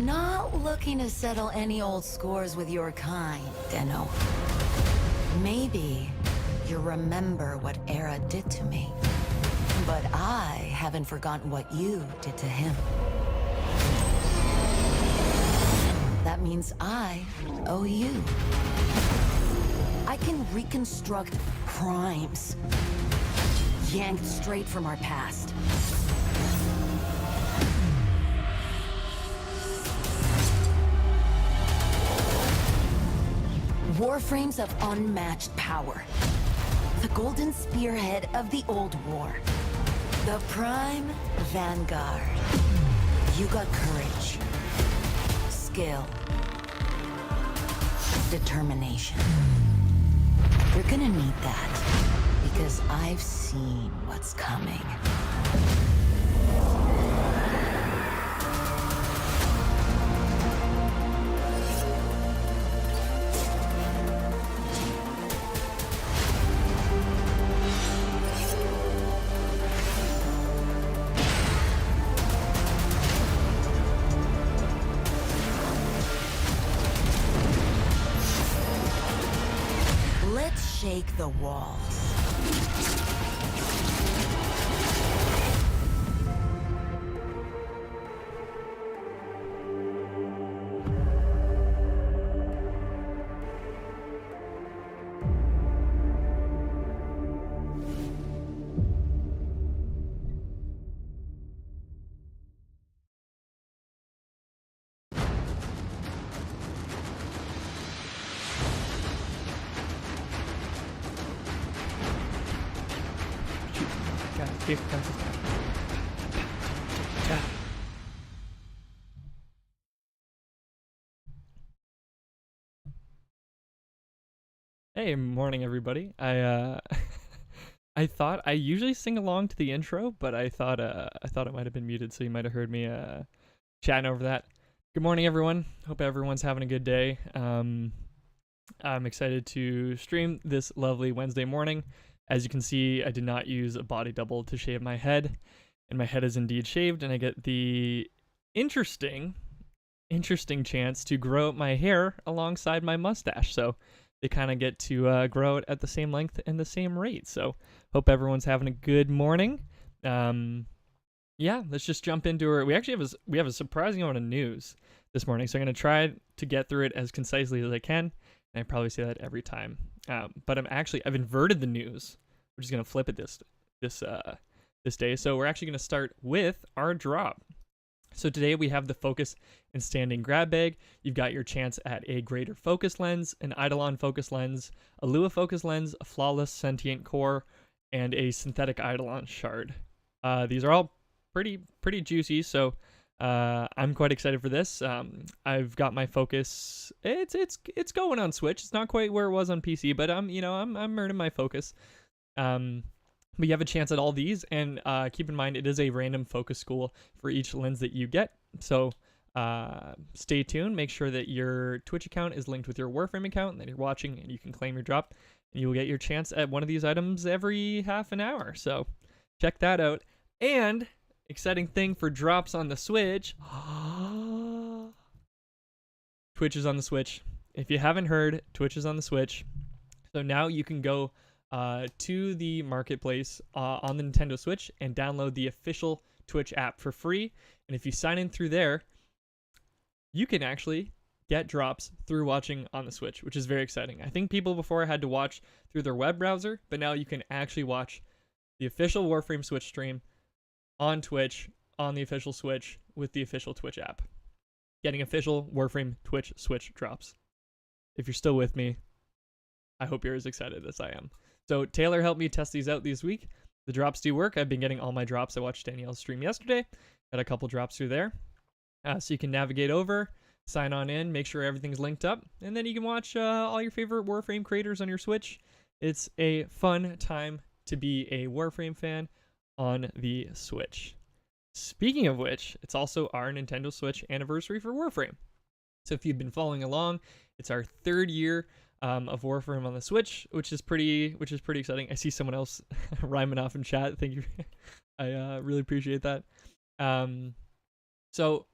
Not looking to settle any old scores with your kind, Deno. Maybe you remember what Era did to me. But I haven't forgotten what you did to him. That means I owe you. I can reconstruct crimes yanked straight from our past. Warframes of unmatched power. The golden spearhead of the old war. The prime vanguard. You got courage, skill, determination. You're gonna need that, because I've seen what's coming. Let's shake the walls. Here comes yeah. Hey, morning everybody. I I thought I usually sing along to the intro, but I thought it might have been muted, so you might have heard me chatting over that. Good morning everyone. Hope everyone's having a good day. I'm excited to stream this lovely Wednesday morning. As you can see, I did not use a body double to shave my head, and my head is indeed shaved, and I get the interesting chance to grow out my hair alongside my mustache. So they kind of get to grow it at the same length and the same rate. So hope everyone's having a good morning. Yeah, let's just jump into it. We actually have a surprising amount of news this morning, so I'm going to try to get through it as concisely as I can. And I probably say that every time. But I've inverted the news. We're just going to flip it this day. So we're actually going to start with our drop. So today we have the focus and standing grab bag. You've got your chance at a greater focus lens, an Eidolon focus lens, a Lua focus lens, a flawless sentient core, and a synthetic Eidolon shard. These are all pretty juicy, so I'm quite excited for this. I've got my focus. It's going on Switch. It's not quite where it was on PC, but I'm earning my focus. But you have a chance at all these, and keep in mind it is a random focus school for each lens that you get. So stay tuned. Make sure that your Twitch account is linked with your Warframe account and that you're watching, and you can claim your drop, and you will get your chance at one of these items every half an hour. So check that out. And exciting thing for drops on the Switch. Twitch is on the Switch. If you haven't heard, Twitch is on the Switch. So now you can go to the marketplace on the Nintendo Switch and download the official Twitch app for free. And if you sign in through there, you can actually get drops through watching on the Switch, which is very exciting. I think people before had to watch through their web browser, but now you can actually watch the official Warframe Switch stream on Twitch, on the official Switch, with the official Twitch app. Getting official Warframe Twitch Switch drops. If you're still with me, I hope you're as excited as I am. So Taylor helped me test these out this week. The drops do work. I've been getting all my drops. I watched Danielle's stream yesterday. Got a couple drops through there. So you can navigate over, sign on in, make sure everything's linked up, and then you can watch all your favorite Warframe creators on your Switch. It's a fun time to be a Warframe fan on the Switch. Speaking of which, it's also our Nintendo Switch anniversary for Warframe. So if you've been following along, it's our 3rd year of Warframe on the Switch, which is pretty exciting. I see someone else rhyming off in chat. Thank you. I really appreciate that. So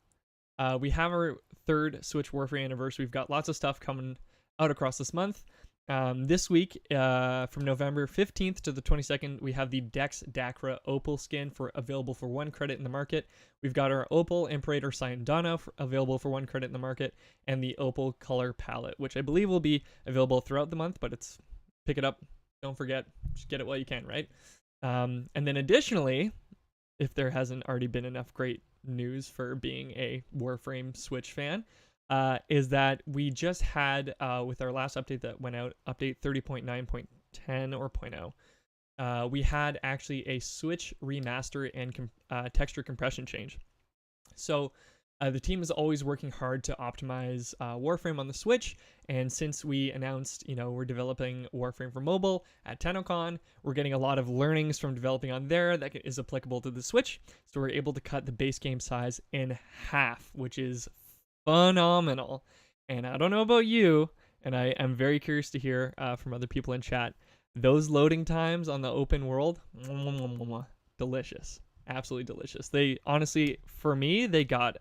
We have our third Switch Warframe anniversary. We've got lots of stuff coming out across this month. This week, from November 15th to the 22nd, we have the Dex Dacra Opal skin available for 1 credit in the market. We've got our Opal Imperator Syndana available for 1 credit in the market, and the Opal Color Palette, which I believe will be available throughout the month, but pick it up. Don't forget, just get it while you can, right? And then additionally, if there hasn't already been enough great news for being a Warframe Switch fan, is that we just had, with our last update that went out, update 30.9.10 or 0.0, we had actually a Switch remaster and texture compression change. So the team is always working hard to optimize Warframe on the Switch, and since we announced, we're developing Warframe for mobile at TennoCon, we're getting a lot of learnings from developing on there that is applicable to the Switch, so we're able to cut the base game size in half, which is phenomenal. And I don't know about you, and I am very curious to hear from other people in chat, those loading times on the open world, delicious. Absolutely delicious. They honestly, for me, they got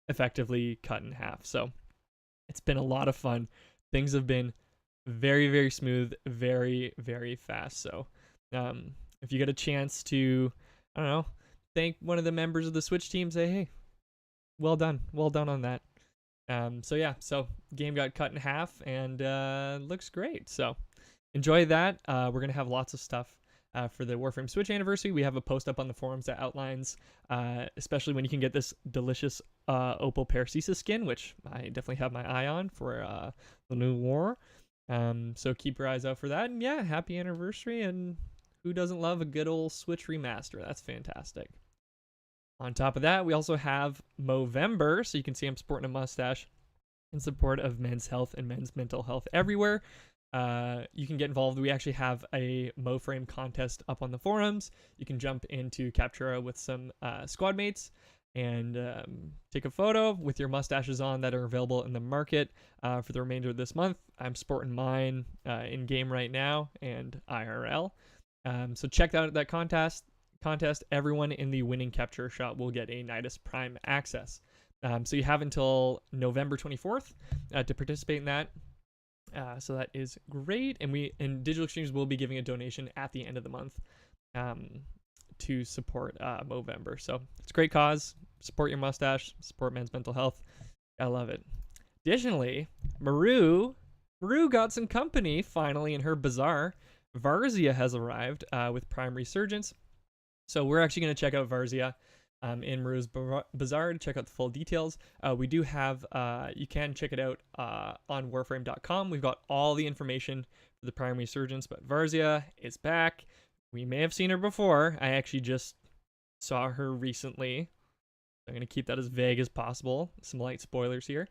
effectively cut in half. So it's been a lot of fun. Things have been very, very smooth, very, very fast. So if you get a chance to, I don't know, thank one of the members of the Switch team, say, hey, well done on that. So game got cut in half and looks great. So enjoy that. We're going to have lots of stuff for the Warframe Switch anniversary. We have a post up on the forums that outlines, especially when you can get this delicious Opal Paracesis skin, which I definitely have my eye on for the new war. So keep your eyes out for that. And yeah, happy anniversary. And who doesn't love a good old Switch remaster? That's fantastic. On top of that, we also have Movember. So you can see I'm sporting a mustache in support of men's health and men's mental health everywhere. You can get involved. We actually have a Moframe contest up on the forums. You can jump into Captura with some squad mates and take a photo with your mustaches on that are available in the market for the remainder of this month. I'm sporting mine in game right now and IRL. So check out that contest. Everyone in the winning capture shot will get a Nidus Prime access. So you have until November 24th to participate in that. So that is great. And Digital Exchange will be giving a donation at the end of the month to support Movember. So it's a great cause. Support your mustache. Support men's mental health. I love it. Additionally, Maru got some company finally in her bazaar. Varzia has arrived with Prime Resurgence. So we're actually going to check out Varzia in Maru's Bazaar to check out the full details. We do have, you can check it out on warframe.com. We've got all the information for the Prime Resurgence, but Varzia is back. We may have seen her before. I actually just saw her recently. I'm going to keep that as vague as possible. Some light spoilers here.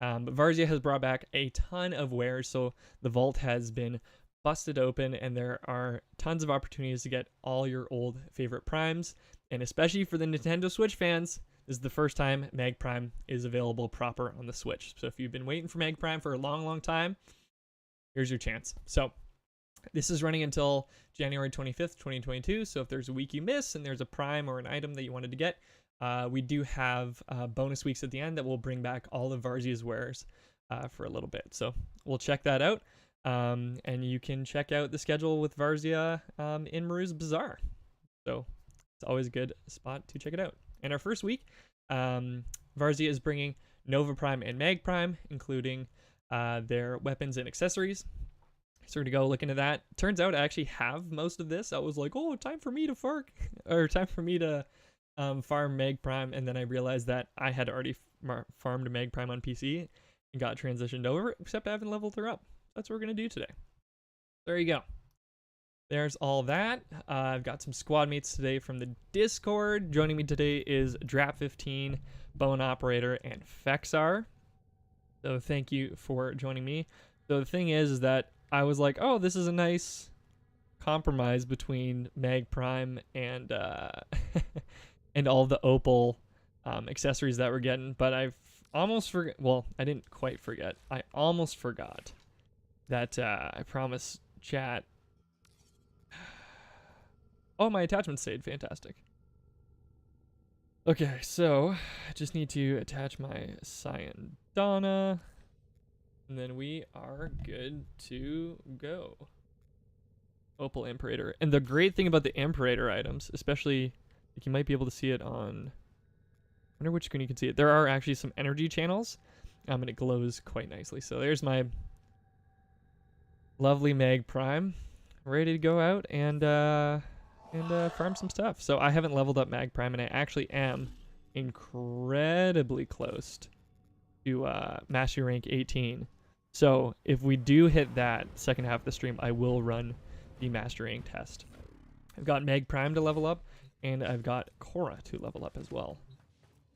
But Varzia has brought back a ton of wares, so the vault has been busted open, and there are tons of opportunities to get all your old favorite primes. And especially for the Nintendo Switch fans, this is the first time Mag Prime is available proper on the Switch. So if you've been waiting for Mag Prime for a long, long time, here's your chance. So this is running until January 25th, 2022. So if there's a week you miss and there's a Prime or an item that you wanted to get, we do have bonus weeks at the end that will bring back all of Varzia's wares for a little bit. So we'll check that out. And you can check out the schedule with Varzia in Maru's Bazaar. So it's always a good spot to check it out. And our first week, Varzia is bringing Nova Prime and Mag Prime, including their weapons and accessories. So we're going to go look into that. Turns out I actually have most of this. I was like, oh, time for me to farm Mag Prime. And then I realized that I had already farmed Mag Prime on PC and got transitioned over, except I haven't leveled her up. That's what we're going to do today. There you go. There's all that. I've got some squad mates today from the Discord. Joining me today is Drap15, Bone Operator, and Fexar. So thank you for joining me. So the thing is that I was like, oh, this is a nice compromise between Mag Prime and and all the Opal accessories that we're getting. But I've almost forgot. Well, I didn't quite forget. I almost forgot that I promised chat. Oh, my attachment stayed fantastic. Okay, so I just need to attach my Cyan Donna, and then we are good to go. Opal Imperator. And the great thing about the Imperator items, especially, like, you might be able to see it on, I wonder which screen you can see it. There are actually some energy channels, and it glows quite nicely. So there's my lovely Mag Prime, ready to go out and farm some stuff. So I haven't leveled up Mag Prime, and I actually am incredibly close to Mastery Rank 18. So if we do hit that second half of the stream, I will run the Mastery Rank test. I've got Mag Prime to level up, and I've got Korra to level up as well.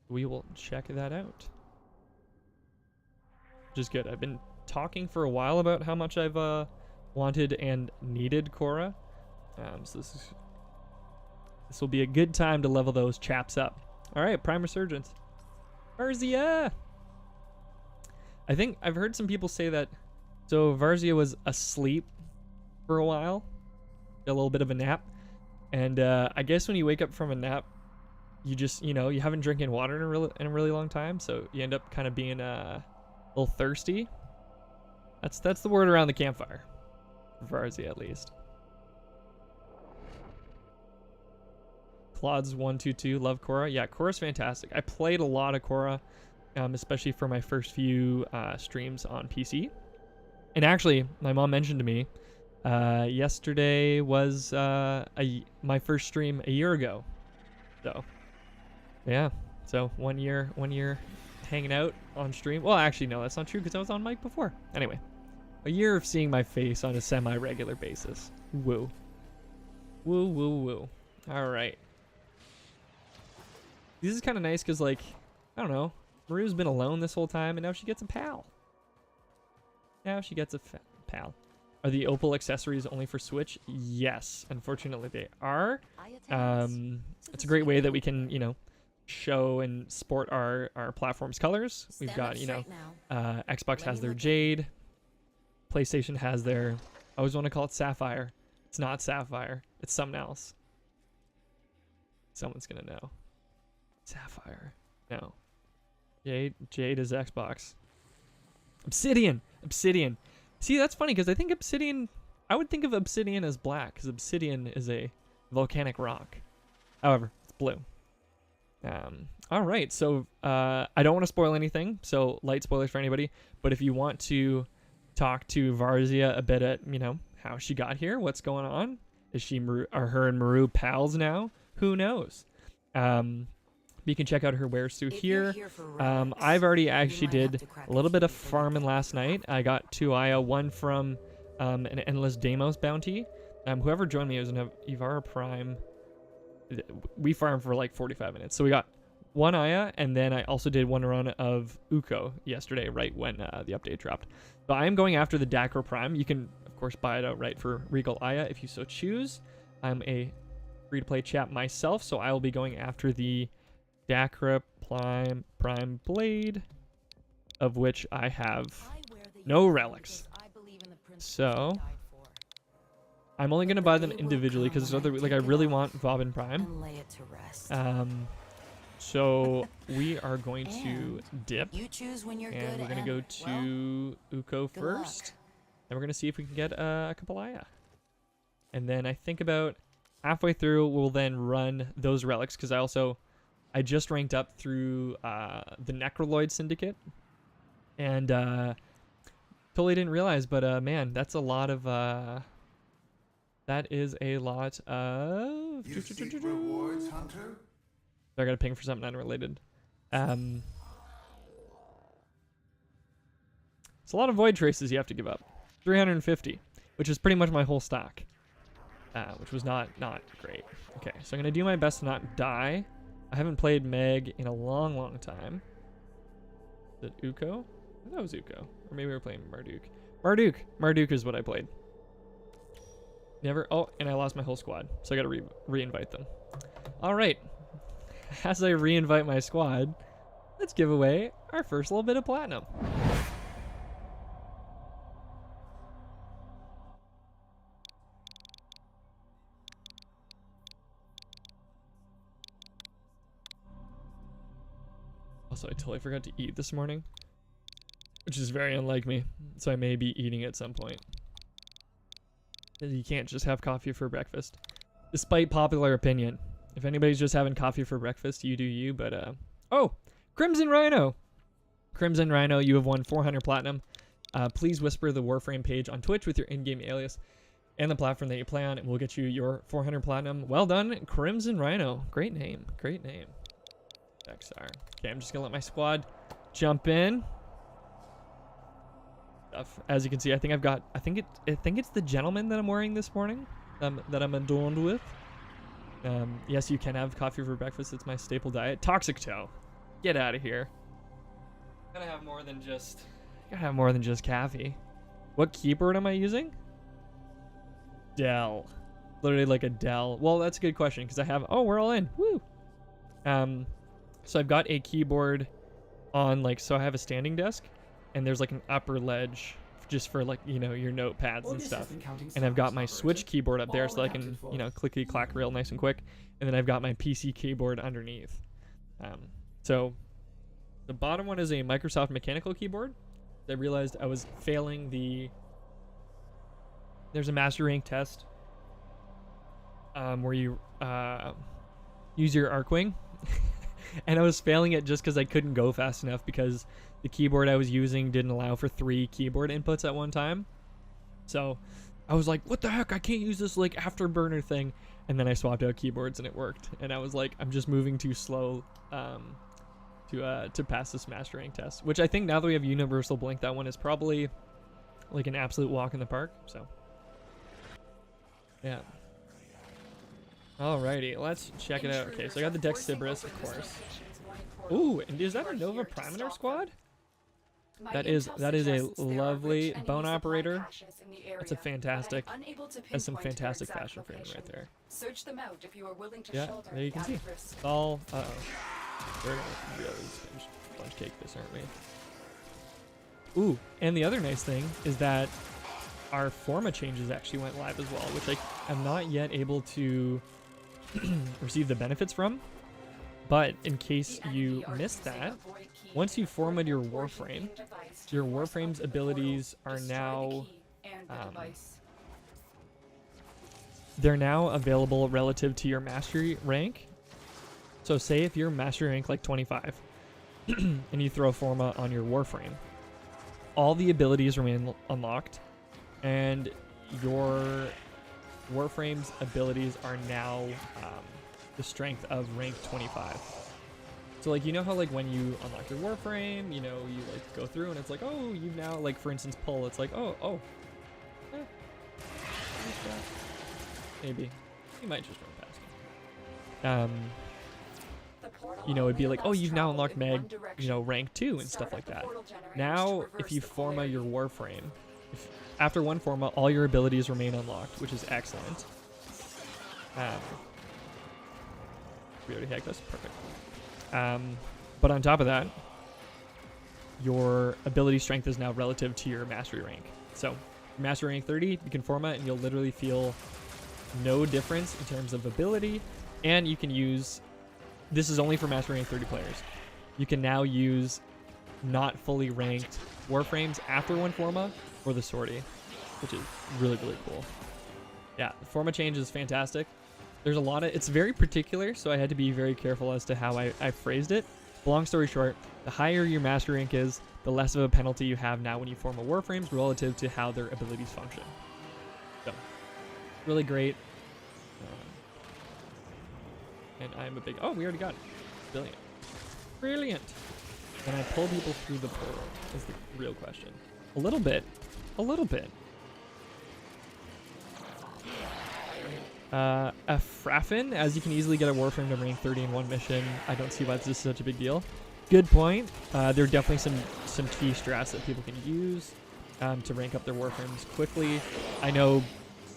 We will check that out. Which is good. I've been talking for a while about how much I've wanted and needed Korra. So this will be a good time to level those chaps up. All right, Prime Resurgence. Varzia! I think I've heard some people say that, so Varzia was asleep for a while, a little bit of a nap, and I guess when you wake up from a nap, you just, you haven't drinking water in a really long time, so you end up kind of being a little thirsty. That's the word around the campfire, for Varzia at least. Claudes122, love Korra. Yeah, Korra's fantastic. I played a lot of Korra, especially for my first few streams on PC. And actually, my mom mentioned to me, yesterday was my first stream a year ago. So, yeah. So 1 year hanging out on stream. Well, actually, no, that's not true because I was on mic before. Anyway, a year of seeing my face on a semi-regular basis. Woo. Woo, woo, woo. All right. This is kind of nice because, like, I don't know, Maru's been alone this whole time, and now she gets a pal. Now she gets a pal. Are the Opal accessories only for Switch? Yes, unfortunately they are. It's a great way that we can, show and sport our platform's colors. We've got, Xbox has their Jade. PlayStation has their, I always want to call it Sapphire. It's not Sapphire. It's something else. Someone's going to know. Sapphire. No. Jade is Xbox. Obsidian. See, that's funny because I think I would think of Obsidian as black because Obsidian is a volcanic rock. However, it's blue. All right, so I don't want to spoil anything, so light spoilers for anybody, but if you want to talk to Varzia a bit at, how she got here, what's going on, are her and Maru pals now? Who knows? You can check out her wares through here. I've already actually did a little bit of farming last night. I got 2 Aya, one from an Endless Deimos bounty. Whoever joined me was an Ivara Prime. We farmed for like 45 minutes. So we got 1 Aya, and then I also did one run of Uko yesterday, right when the update dropped. So I am going after the Dakra Prime. You can, of course, buy it outright for Regal Aya if you so choose. I'm a free-to-play chap myself, so I will be going after the Dakra Prime Blade, of which I have no relics. So I'm only going to buy them individually because I really want Vobin Prime. So we are going to dip, and we're going to go to Uko first, and we're going to see if we can get a couple Aya. And then I think about halfway through, we'll then run those relics because I just ranked up through the Necroloid Syndicate, and totally didn't realize, but man, that's a lot of that is a lot of. You seek rewards, Hunter? I gotta ping for something unrelated. It's a lot of void traces you have to give up. 350, which is pretty much my whole stock, which was not great. Okay, so I'm gonna do my best to not die. I haven't played Meg in a long time. Is it Uko? I think that was Uko. Or maybe we were playing Marduk. Marduk is what I played. Never. Oh, and I lost my whole squad, so I gotta re-invite them. All right. As I re-invite my squad, let's give away our first little bit of platinum. Also, I totally forgot to eat this morning, which is very unlike me. So I may be eating at some point. You can't just have coffee for breakfast, despite popular opinion. If anybody's just having coffee for breakfast, you do you. But oh, Crimson Rhino. Crimson Rhino, you have won 400 platinum. Please whisper the Warframe page on Twitch with your in-game alias and the platform that you play on, and we'll get you your 400 platinum. Well done, Crimson Rhino. Great name. Great name. XR. Okay, I'm just gonna let my squad jump in. As you can see, I think it's the gentleman that I'm wearing this morning, that I'm adorned with. Yes, you can have coffee for breakfast. It's my staple diet. Toxic Toe, get out of here. Gotta have more than just coffee. What keyboard am I using? Dell. Literally like a Dell. Well, that's a good question because I have. Oh, we're all in. Woo. So I've got a keyboard on so I have a standing desk, and there's like an upper ledge just for your notepads and stuff. And I've got my Switch keyboard up there so I can clickety clack real nice and quick. And then I've got my PC keyboard underneath. So the bottom one is a Microsoft mechanical keyboard. I realized I was failing there's a master rank test where you use your Arcwing. And I was failing it just because I couldn't go fast enough because the keyboard I was using didn't allow for 3 keyboard inputs at one time. So I was like, what the heck? I can't use this afterburner thing. And then I swapped out keyboards and it worked. And I was like, I'm just moving too slow to pass this master rank test. Which I think now that we have Universal Blink, that one is probably an absolute walk in the park. So yeah. Alrighty, let's check it out. Okay, so I got the Dexibris, of course. Ooh, and is that a Nova Prime in our squad? That is a lovely bone operator. That's some fantastic fashion for him right there. Yeah, there you can see. It's all, we're gonna really sponge cake this, aren't we? Ooh, and the other nice thing is that our Forma Changes actually went live as well, which I'm not yet able to receive the benefits from. But in case you missed that, once you formatted your Warframe's abilities are now they're now available relative to your mastery rank. So say if you're mastery rank 25 and you throw Forma on your Warframe, all the abilities remain unlocked, and your Warframe's abilities are now the strength of rank 25. So how when you unlock your Warframe, you go through and it's oh, you've now for instance pull, it's maybe you might just run past him. It'd be oh, you've now unlocked rank 2 and stuff like that. Now if you Forma your Warframe, after one Forma, all your abilities remain unlocked, which is excellent. We already hacked this, perfect. But on top of that, your ability strength is now relative to your mastery rank. So, mastery rank 30, you can Forma and you'll literally feel no difference in terms of ability. And you can use, this is only for mastery rank 30 players. You can now use not fully ranked Warframes after one Forma for the sortie, which is really, really cool. Yeah, the Forma Change is fantastic. There's a lot of, it's very particular, so I had to be very careful as to how I phrased it. Long story short, the higher your master rank is, the less of a penalty you have now when you Forma Warframes relative to how their abilities function. So, really great. And I'm a big, oh, we already got it. Brilliant. Brilliant. Can I pull people through the portal is the real question. A little bit. A little bit. A Fraffin, as you can easily get a Warframe to rank 30 in one mission. I don't see why this is such a big deal. Good point. There are definitely some key strats that people can use to rank up their Warframes quickly. I know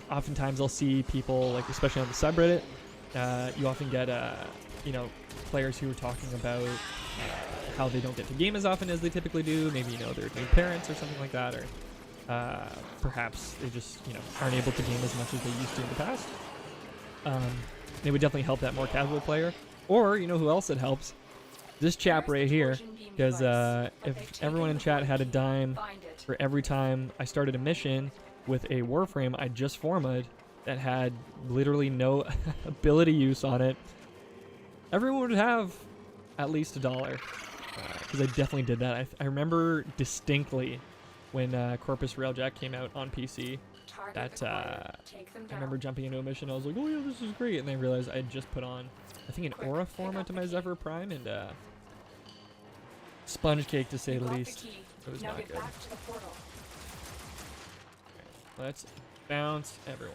oftentimes I'll see people, especially on the subreddit, you often get players who are talking about how they don't get to game as often as they typically do. Maybe they're new parents or something like that, or perhaps they just aren't able to game as much as they used to in the past. It would definitely help that more casual player. Or who else it helps this chap right here, because if everyone in chat had a dime for every time I started a mission with a Warframe I just formed that had literally no ability use on it, everyone would have at least $1. Because I definitely did that. I remember distinctly when Corpus Railjack came out on PC. That I remember jumping into a mission. I was like, oh yeah, this is great, and then I realized I had just put on, I think, an Aura Forma to my Zephyr Prime, and sponge cake to say the least. It was not good. Okay, let's bounce everyone.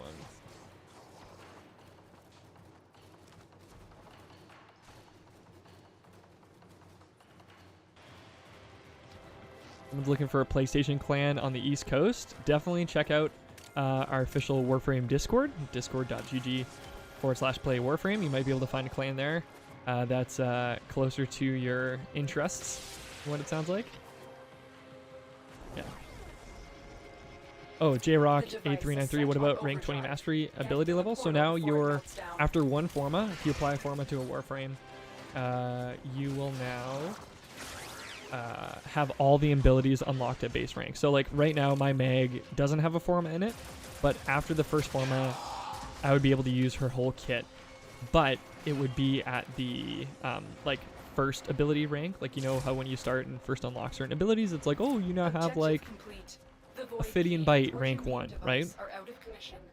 Someone's looking for a PlayStation clan on the East Coast. Definitely check out our official Warframe Discord, discord.gg/play Warframe. You might be able to find a clan there that's closer to your interests, what it sounds like. Yeah. Oh, J-Rock 8393, what about rank 20 mastery ability level? So now you're, after one Forma, if you apply a Forma to a Warframe, you will now have all the abilities unlocked at base rank. So like right now my Mag doesn't have a Forma in it, but after the first Forma I would be able to use her whole kit, but it would be at the like first ability rank. Like, you know how when you start and first unlock certain abilities, it's like, oh, you now have like Ophidian Bite rank 1, right?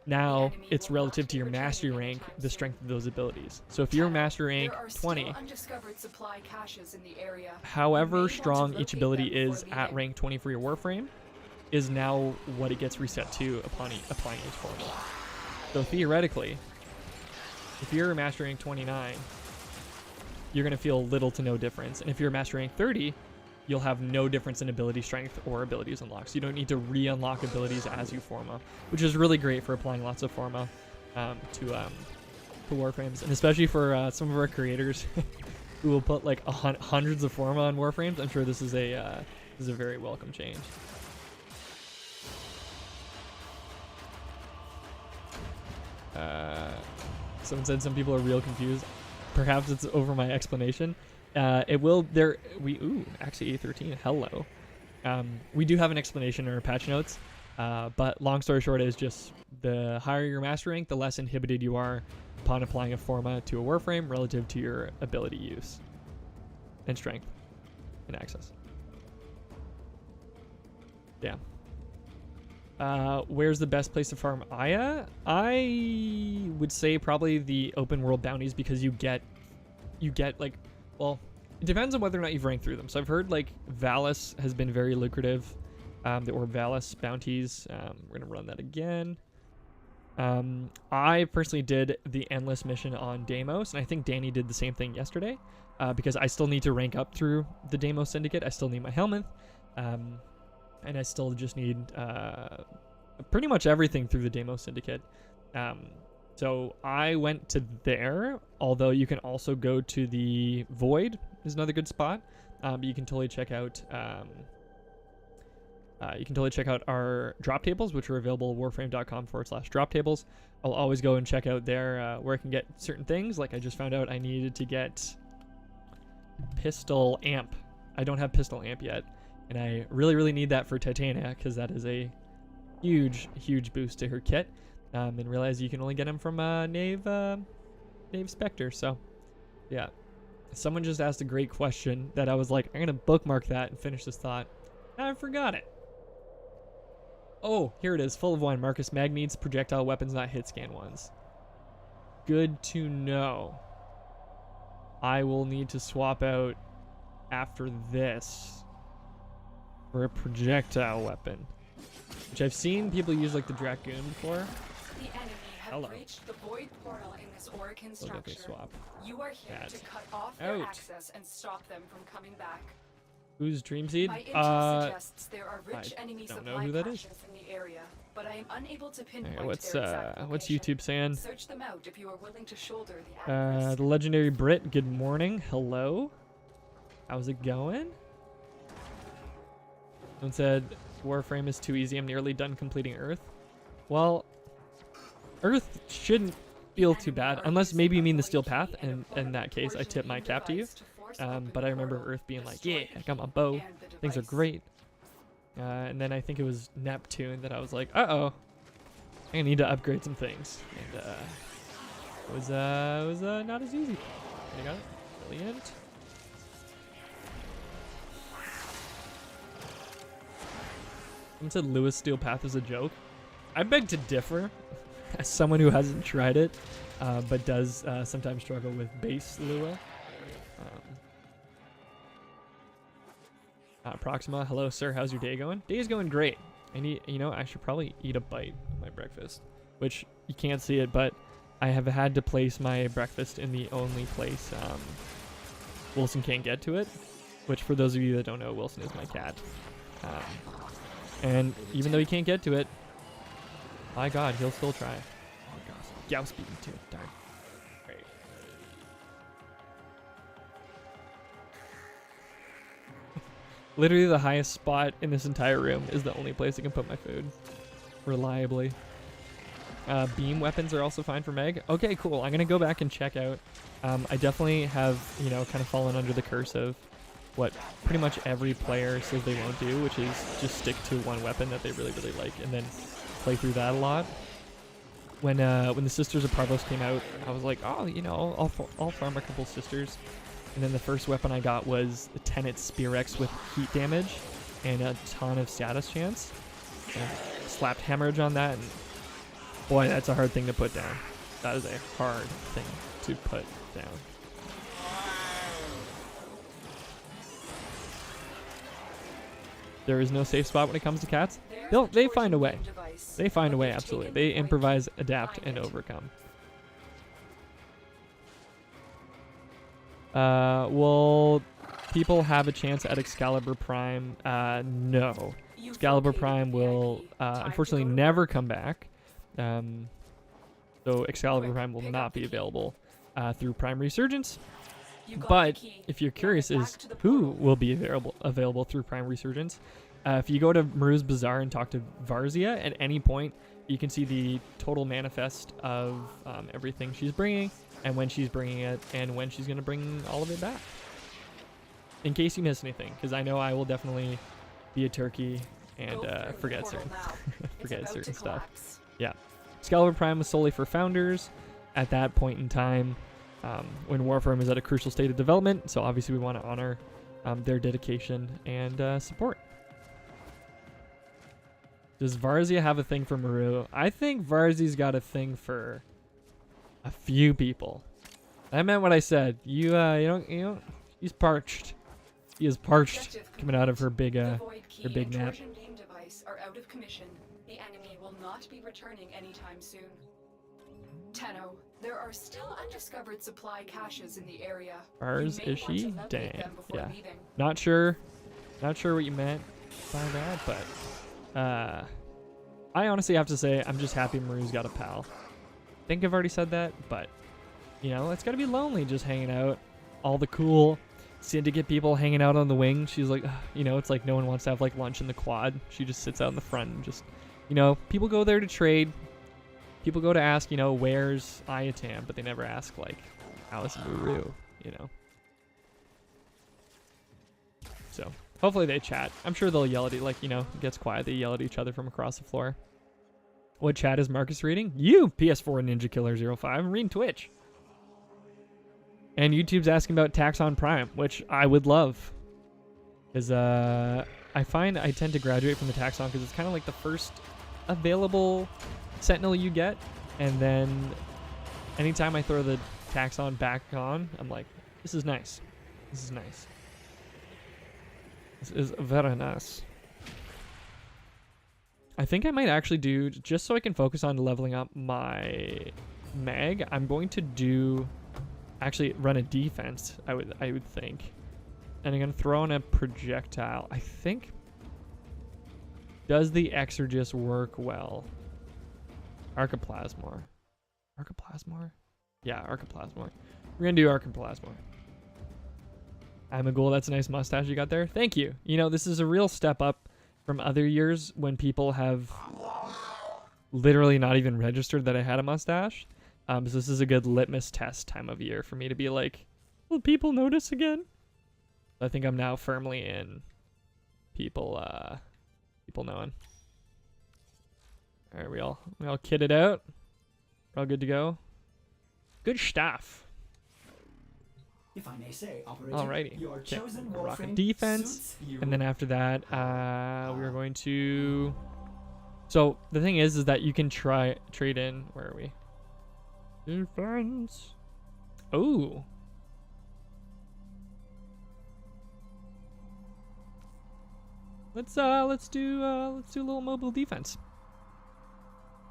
Now it's relative to your mastery rank, the strength of those abilities. So if you're mastery rank 20, however strong each ability is at rank 20 for your Warframe is now what it gets reset to upon applying each formula. So theoretically, if you're a mastery rank 29, you're going to feel little to no difference. And if you're a mastery rank 30, you'll have no difference in ability strength or abilities unlocked. So you don't need to re-unlock abilities as you Forma, which is really great for applying lots of Forma to Warframes, and especially for some of our creators who will put like hundreds of Forma on Warframes. I'm sure this is a very welcome change. Someone said some people are real confused. Perhaps it's over my explanation. It will there we actually A13 hello. We do have an explanation in our patch notes, but long story short is just the higher your master rank, the less inhibited you are upon applying a Forma to a Warframe relative to your ability use and strength and access. Yeah. Where's the best place to farm Aya? I would say probably the open world bounties, because you get like, well, it depends on whether or not you've ranked through them. So I've heard like Valis has been very lucrative. The Orb Valis bounties. We're gonna run that again. I personally did the endless mission on Deimos, and I think Danny did the same thing yesterday, because I still need to rank up through the Deimos Syndicate. I still need my Helminth, and I still just need pretty much everything through the Deimos Syndicate. So I went to there, although you can also go to the Void is another good spot. But you can totally check out our drop tables, which are available at warframe.com/drop tables. I'll always go and check out there where I can get certain things. Like I just found out I needed to get Pistol Amp. I don't have Pistol Amp yet, and I really need that for Titania, because that is a huge boost to her kit. And realize you can only get them from Knave Spectre. So yeah, someone just asked a great question that I was like, I'm gonna bookmark that and finish this thought. Now I forgot it. Oh, here it is. Full of wine. Marcus Mag needs projectile weapons, not hit scan ones. Good to know. I will need to swap out after this for a projectile weapon, which I've seen people use like the Dragoon before. The enemy have breached the void portal in this Orican structure. Swap. You are here to cut off their access and stop them from coming back. Who's Dreamseed? My intel suggests there are rich I enemy don't know supply who that is. caches in the area, but I am unable to pinpoint Right, what's their exact what's location. YouTube saying? Search them out if you are willing to shoulder the added risk. The legendary Brit, good morning. Hello. How's it going? Someone said Warframe is too easy. I'm nearly done completing Earth. Well, Earth shouldn't feel too bad, unless maybe you mean the Steel Path, and in that case I tip my cap to you. But I remember Earth being like, yeah, I got my bow. Things are great. And then I think it was Neptune that I was like, uh-oh, I'm gonna need to upgrade some things. And it was not as easy. I got it. Brilliant. Someone said Lewis Steel Path is a joke. I beg to differ, as someone who hasn't tried it, but does sometimes struggle with base Lua. Proxima, hello sir, how's your day going? Day's going great. I should probably eat a bite of my breakfast, which you can't see it, but I have had to place my breakfast in the only place Wilson can't get to it, which for those of you that don't know, Wilson is my cat. And even though he can't get to it, my god, he'll still try. Oh my gosh, Gauss beat me too, darn. Great. Literally the highest spot in this entire room is the only place I can put my food. Reliably. Beam weapons are also fine for Meg. Okay, cool. I'm going to go back and check out. I definitely have, kind of fallen under the curse of what pretty much every player says they won't do, which is just stick to one weapon that they really, really like and then play through that a lot. When the Sisters of Parvos came out, I was like, oh, I'll farm a couple Sisters. And then the first weapon I got was the Tenet Spear X with heat damage and a ton of status chance. And I slapped Hemorrhage on that, and boy, that's a hard thing to put down. That is a hard thing to put down. There is no safe spot when it comes to cats. They find a way. They find a way, absolutely. They improvise, adapt, and overcome. Will people have a chance at Excalibur Prime? No. Excalibur Prime will unfortunately never come back. So Excalibur Prime will not be available through Prime Resurgence. But if you're curious as who will be available through Prime Resurgence, if you go to Maru's Bazaar and talk to Varzia at any point, you can see the total manifest of everything she's bringing and when she's bringing it and when she's going to bring all of it back. In case you miss anything, because I know I will definitely be a turkey and forget certain stuff. Yeah. Excalibur Prime was solely for founders at that point in time. When Warframe is at a crucial state of development, so obviously we want to honor their dedication and support. Does Varzia have a thing for Maru? I think Varzia's got a thing for a few people. I meant what I said. You don't. He's parched. He is parched coming out of her big nap. Beam device are out of commission. The enemy will not be returning anytime soon. Tenno, there are still undiscovered supply caches in the area. Ours is she? Dang. Yeah. Not sure what you meant by that, but I honestly have to say I'm just happy Maru's got a pal. I think I've already said that, but it's gotta be lonely just hanging out. All the cool syndicate people hanging out on the wing. She's like, it's like no one wants to have like lunch in the quad. She just sits out in the front and just, people go there to trade. People go to ask, where's Ayatam, but they never ask, like, how's Maru, So, hopefully they chat. I'm sure they'll yell at it, like, it gets quiet. They yell at each other from across the floor. What chat is Marcus reading? You, PS4 Ninja Killer 05. I'm reading Twitch. And YouTube's asking about Taxon Prime, which I would love. Because I find I tend to graduate from the Taxon because it's kind of like the first available Sentinel you get, and then anytime I throw the Taxon back on, I'm like, this is nice. This is nice. This is very nice. I think I might actually do, just so I can focus on leveling up my mag, I'm going to actually run a defense, I would think. And I'm going to throw in a projectile. I think, does the Exorgist work well? Archiplasmor. Yeah, Archiplasmor. We're going to do Archiplasmor. I'm a ghoul. That's a nice mustache you got there. Thank you. This is a real step up from other years when people have literally not even registered that I had a mustache. So this is a good litmus test time of year for me to be like, will people notice again? I think I'm now firmly in people knowing. All right, we all kitted out. We're all good to go. Good stuff. If I may say, operator, Alrighty. your Okay. chosen We're rocking Warframe defense, suits you. and then after that, we are going to. So the thing is that you can trade in. Where are we? Defense. Oh. Let's do a little mobile defense.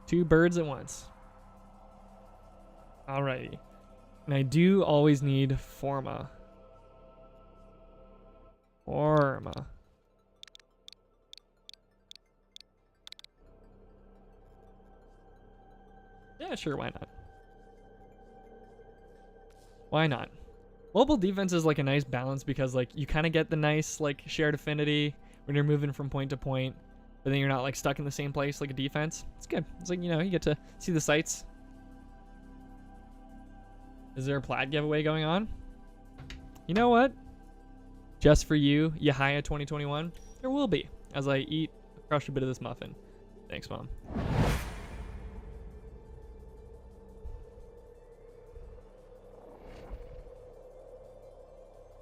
2 birds at once. Alrighty. And I do always need Forma. Yeah, sure, why not? Why not? Mobile defense is like a nice balance because like you kind of get the nice like shared affinity when you're moving from point to point, but then you're not like stuck in the same place like a defense. It's good. It's like, you know, you get to see the sights. Is there a plaid giveaway going on? You know what? Just for you, Yahaya 2021, there will be as I crush a bit of this muffin. Thanks, Mom.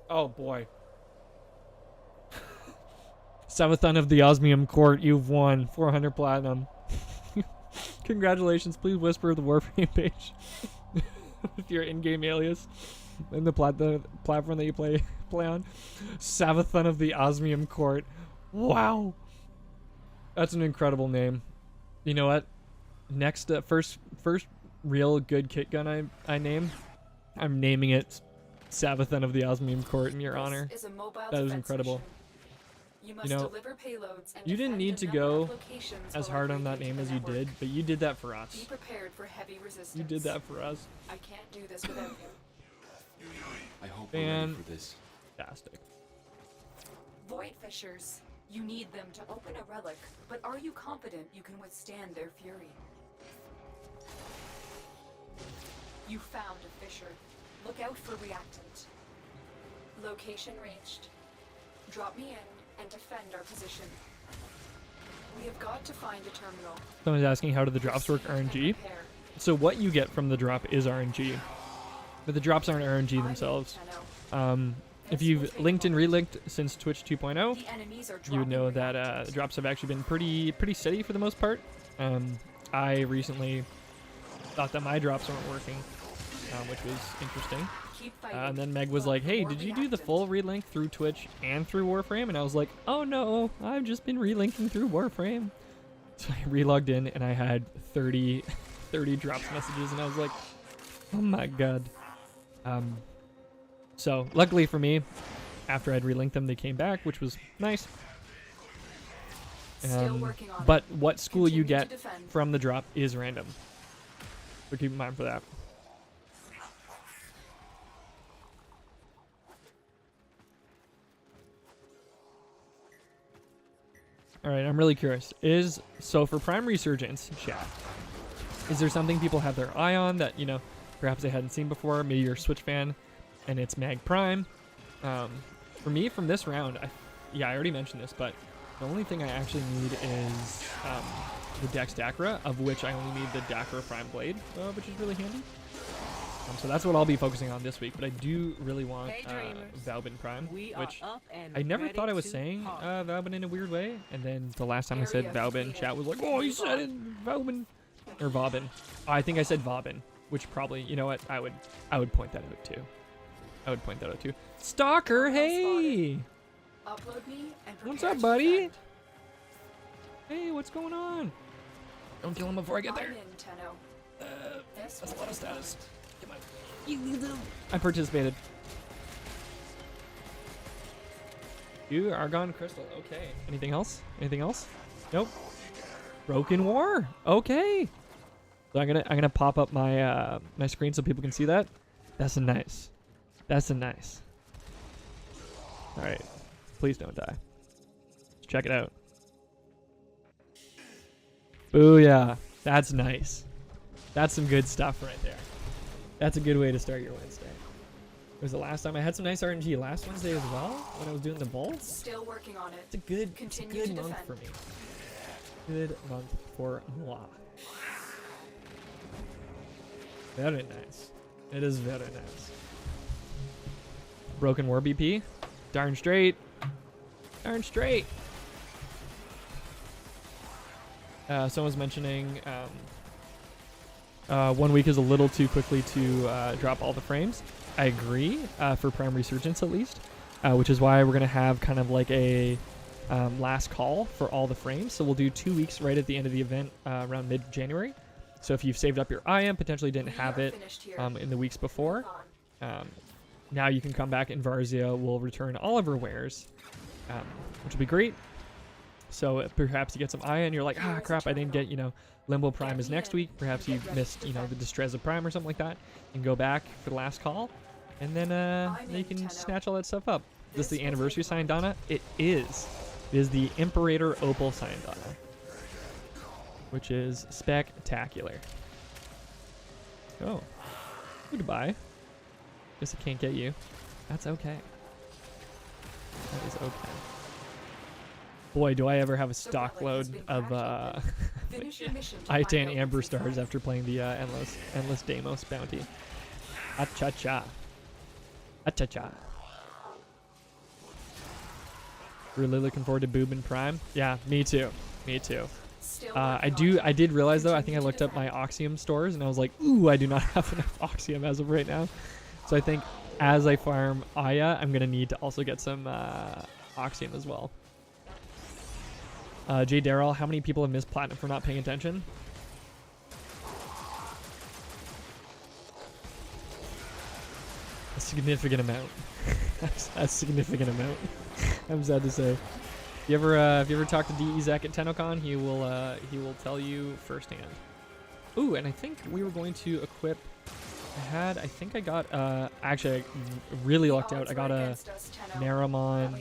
Oh boy. Savathun of the Osmium Court, you've won 400 platinum. Congratulations, please whisper the Warframe page with your in-game alias and the platform that you play on. Savathun of the Osmium Court. Wow. That's an incredible name. You know what? Next, first real good kit gun I name, I'm naming it Savathun of the Osmium Court in your honor. That is incredible. You know, you didn't need to go as hard on that name as you did, but you did that for us. Be prepared for heavy resistance. You did that for us. I can't do this without you. I hope we're ready for this. Fantastic. Void fissures. You need them to open a relic, but are you confident you can withstand their fury? You found a fissure. Look out for reactant. Location reached. Drop me in and defend our position. We have got to find a terminal. Someone's asking how do the drops work RNG? So what you get from the drop is RNG, but the drops aren't RNG themselves. If you've linked and relinked since Twitch 2.0, you would know that the drops have actually been pretty steady for the most part. I recently thought that my drops weren't working, which was interesting. And then Meg was like, hey, did you do the full relink through Twitch and through Warframe? And I was like, oh no, I've just been relinking through Warframe. So I relogged in and I had 30 drops messages and I was like, oh my god. So luckily for me, after I'd relinked them, they came back, which was nice. But what school you get from the drop is random. So keep in mind for that. All right, I'm really curious. So for Prime Resurgence, chat, is there something people have their eye on that, you know, perhaps they hadn't seen before? Maybe you're a Switch fan and it's Mag Prime. For me, from this round, I already mentioned this, but the only thing I actually need is the Dex Dacra, of which I only need the Dacra Prime Blade, which is really handy. So that's what I'll be focusing on this week, but I do really want Valbin Prime, which I never thought I was saying Valbin in a weird way, and then the last time I said Valbin, chat was like, oh, you said it, Valbin, or Vauban. Oh, I think I said Vauban, which probably, you know what, I would point that out too. I would point that out too. Stalker, hey! Upload me and What's prepare up, to buddy? defend. Hey, what's going on? Don't kill him before I get there. I'm in, Tenno. This That's a was lot of the status. best. Come on. I participated. You, Argon Crystal. Okay. Anything else? Anything else? Nope. Broken War. Okay. So I'm gonna pop up my my screen so people can see that. That's a nice. That's a nice. All right. Please don't die. Let's check it out. Booyah. That's nice. That's some good stuff right there. That's a good way to start your Wednesday. Was the last time I had some nice RNG last Wednesday as well when I was doing the bulls. Still working on it. It's a good Continue to month defend. for me. Good month for moi. Very nice. It is very nice. Broken War BP. Darn straight. Darn straight. Someone's mentioning 1 week is a little too quickly to drop all the frames. I agree, for Prime Resurgence at least, which is why we're going to have kind of like a last call for all the frames. So we'll do 2 weeks right at the end of the event around mid-January. So if you've saved up your IM, potentially didn't have it in the weeks before, now you can come back and Varzia will return all of her wares, which will be great. So perhaps you get some IM and you're like, ah, crap, I didn't get, Limbo Prime is next week. Perhaps you missed, the Destreza Prime or something like that, and go back for the last call, and then you can snatch all that stuff up. Is this the anniversary signed Donna? It is. It is the Imperator Opal signed Donna, which is spectacular. Oh, goodbye. Guess I can't get you. That's okay. That is okay. Boy, do I ever have a stock load of Itan Amber Stars after playing the Endless Deimos bounty. Acha-cha. Acha-cha. Really looking forward to Boob and Prime. Yeah, me too. Me too. I did realize though, I think I looked up my Oxium stores and I was like, ooh, I do not have enough Oxium as of right now. So I think as I farm Aya, I'm going to need to also get some Oxium as well. Jay Darrell, how many people have missed Platinum for not paying attention? A significant amount. A significant amount. I'm sad to say. If you ever talked to DE Zach at TennoCon, he will tell you firsthand. Ooh, and I think we were going to equip. I think I got actually I really lucked out. I got a Naramon. Can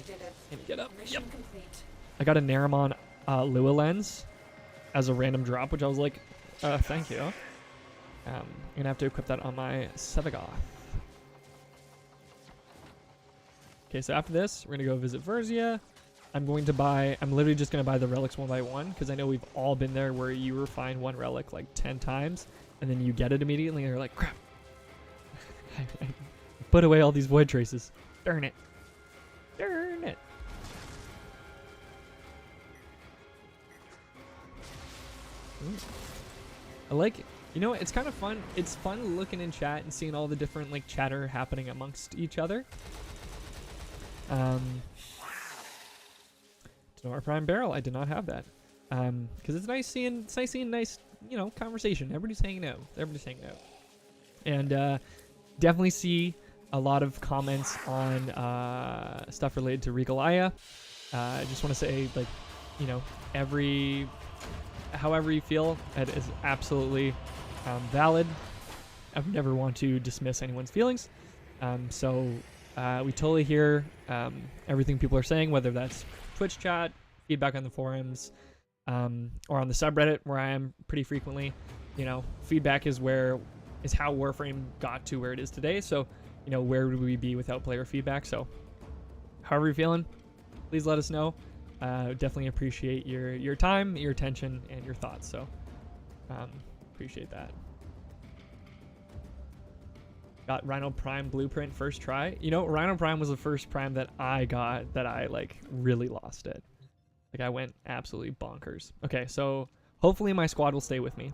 you get up? Yep. I got a Naramon Lua lens as a random drop, which I was like, thank you. I'm gonna have to equip that on my Sevagoth. Okay, so after this, we're gonna go visit Varzia. I'm literally just gonna buy the relics one by one because I know we've all been there where you refine one relic like 10 times and then you get it immediately and you're like, crap. I put away all these void traces. Darn it. Darn it. I like, it's kind of fun. It's fun looking in chat and seeing all the different like chatter happening amongst each other. Sonora Prime Barrel, I did not have that. Because it's nice seeing nice, conversation. Everybody's hanging out. And definitely see a lot of comments on stuff related to Regal Aya. I just want to say, like, however you feel, it is absolutely valid. I would never want to dismiss anyone's feelings. So we totally hear everything people are saying, whether that's Twitch chat, feedback on the forums, or on the subreddit where I am pretty frequently. Feedback is how Warframe got to where it is today. So, where would we be without player feedback? So, however you're feeling, please let us know. Definitely appreciate your time, your attention, and your thoughts. So, appreciate that. Got Rhino Prime Blueprint first try. Rhino Prime was the first Prime that I got that I really lost it. I went absolutely bonkers. Okay, so hopefully my squad will stay with me.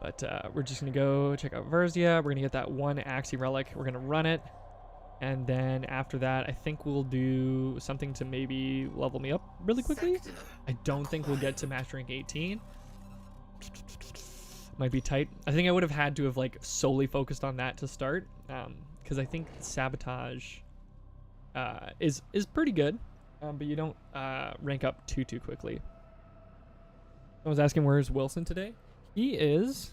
But we're just gonna go check out Varzia. We're gonna get that one Axie relic. We're gonna run it. And then after that, I think we'll do something to maybe level me up really quickly. I don't think we'll get to Master Rank 18. Might be tight. I think I would have had to have solely focused on that to start, because I think Sabotage is pretty good, but you don't rank up too quickly. I was asking where's Wilson today. He's